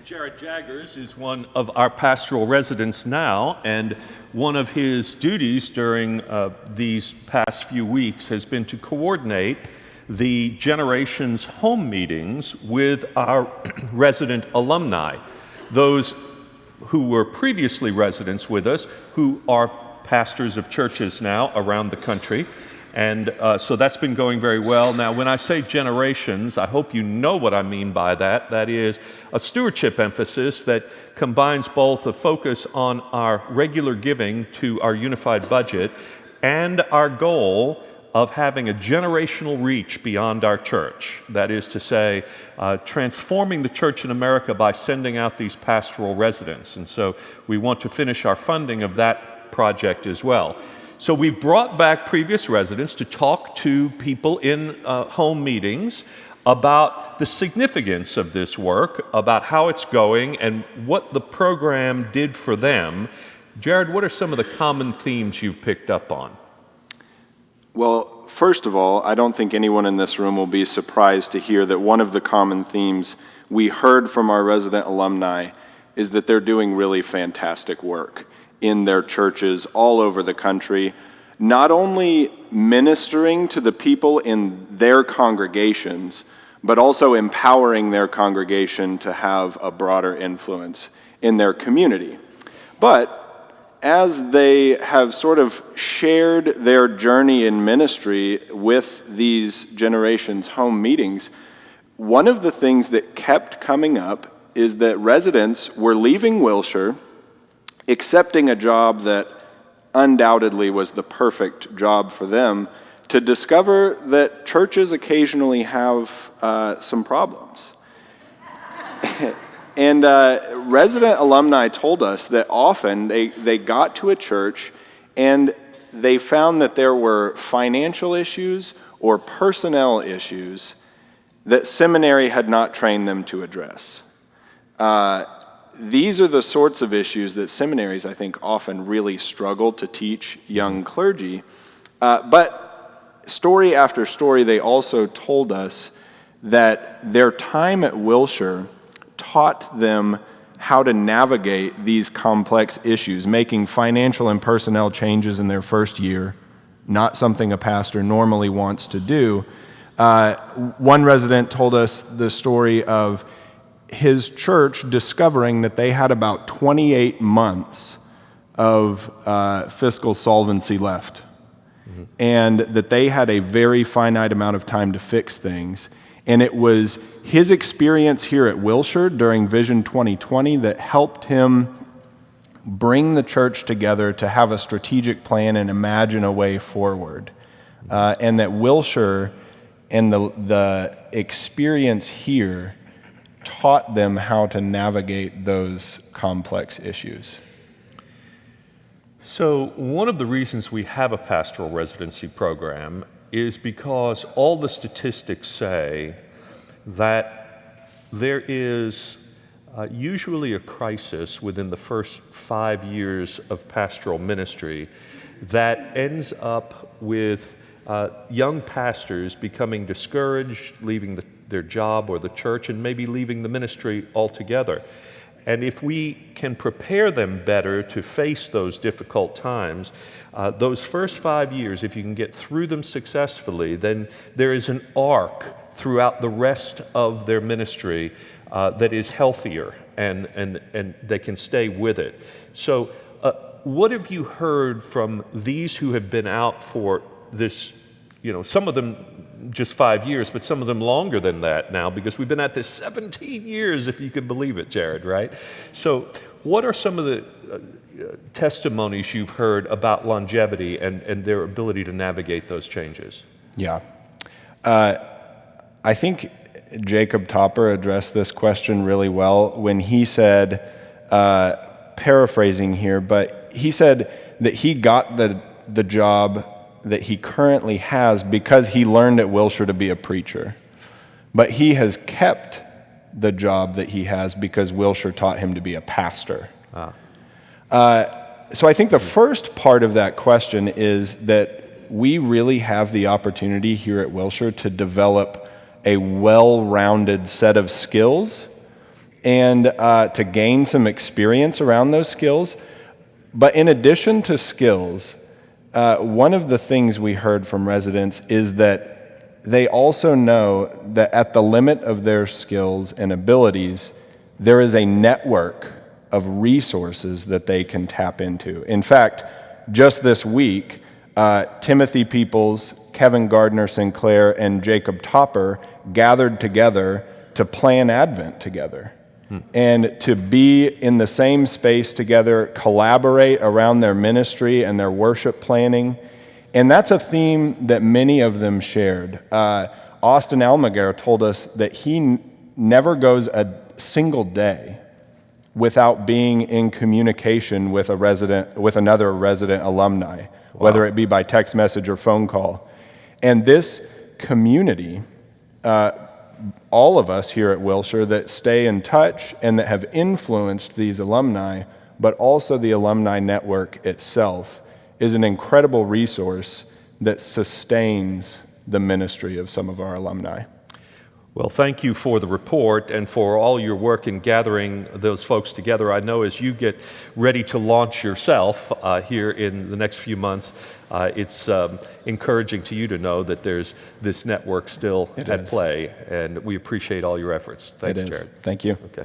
Jared Jaggers is one of our pastoral residents now, and one of his duties during these past few weeks has been to coordinate the Generations home meetings with our resident alumni, those who were previously residents with us, who are pastors of churches now around the country. And so that's been going very well. Now, when I say generations, I hope you know what I mean by that. That is a stewardship emphasis that combines both a focus on our regular giving to our unified budget and our goal of having a generational reach beyond our church. That is to say, transforming the church in America by sending out these pastoral residents. And so we want to finish our funding of that project as well. So we've brought back previous residents to talk to people in home meetings about the significance of this work, about how it's going, and what the program did for them. Jared, what are some of the common themes you've picked up on? Well, first of all, I don't think anyone in this room will be surprised to hear that one of the common themes we heard from our resident alumni is that they're doing really fantastic work in their churches all over the country, not only ministering to the people in their congregations, but also empowering their congregation to have a broader influence in their community. But as they have sort of shared their journey in ministry with these Generations home meetings, one of the things that kept coming up is that residents were leaving Wilshire, accepting a job that undoubtedly was the perfect job for them, to discover that churches occasionally have some problems. And resident alumni told us that often they got to a church and they found that there were financial issues or personnel issues that seminary had not trained them to address. These are the sorts of issues that seminaries, I think, often really struggle to teach young clergy. But story after story, they also told us that their time at Wilshire taught them how to navigate these complex issues, making financial and personnel changes in their first year, not something a pastor normally wants to do. One resident told us the story of his church discovering that they had about 28 months of fiscal solvency left, and that they had a very finite amount of time to fix things. And it was his experience here at Wilshire during Vision 2020 that helped him bring the church together to have a strategic plan and imagine a way forward. And that Wilshire and the experience here taught them how to navigate those complex issues. So one of the reasons we have a pastoral residency program is because all the statistics say that there is usually a crisis within the first 5 years of pastoral ministry that ends up with young pastors becoming discouraged, leaving their job or the church, and maybe leaving the ministry altogether. And if we can prepare them better to face those difficult times, those first 5 years, if you can get through them successfully, then there is an arc throughout the rest of their ministry that is healthier, and they can stay with it. So what have you heard from these who have been out for this, some of them just 5 years, but some of them longer than that now, because we've been at this 17 years, if you can believe it, Jared, right? So what are some of the testimonies you've heard about longevity and their ability to navigate those changes? Yeah. I think Jacob Topper addressed this question really well when he said, paraphrasing here, but he said that he got the job that he currently has because he learned at Wilshire to be a preacher. But he has kept the job that he has because Wilshire taught him to be a pastor. So I think the first part of that question is that we really have the opportunity here at Wilshire to develop a well-rounded set of skills and to gain some experience around those skills. But in addition to skills, one of the things we heard from residents is that they also know that at the limit of their skills and abilities, there is a network of resources that they can tap into. In fact, just this week, Timothy Peoples, Kevin Gardner Sinclair, and Jacob Topper gathered together to plan Advent together. And to be in the same space together, collaborate around their ministry and their worship planning. And that's a theme that many of them shared. Austin Almaguer told us that he never goes a single day without being in communication with another resident alumni, whether it be by text message or phone call. And this community, all of us here at Wilshire that stay in touch and that have influenced these alumni, but also the alumni network itself, is an incredible resource that sustains the ministry of some of our alumni. Well, thank you for the report and for all your work in gathering those folks together. I know as you get ready to launch yourself here in the next few months, it's encouraging to you to know that there's this network still at play, and we appreciate all your efforts. Thank you, Jared. Thank you. Okay.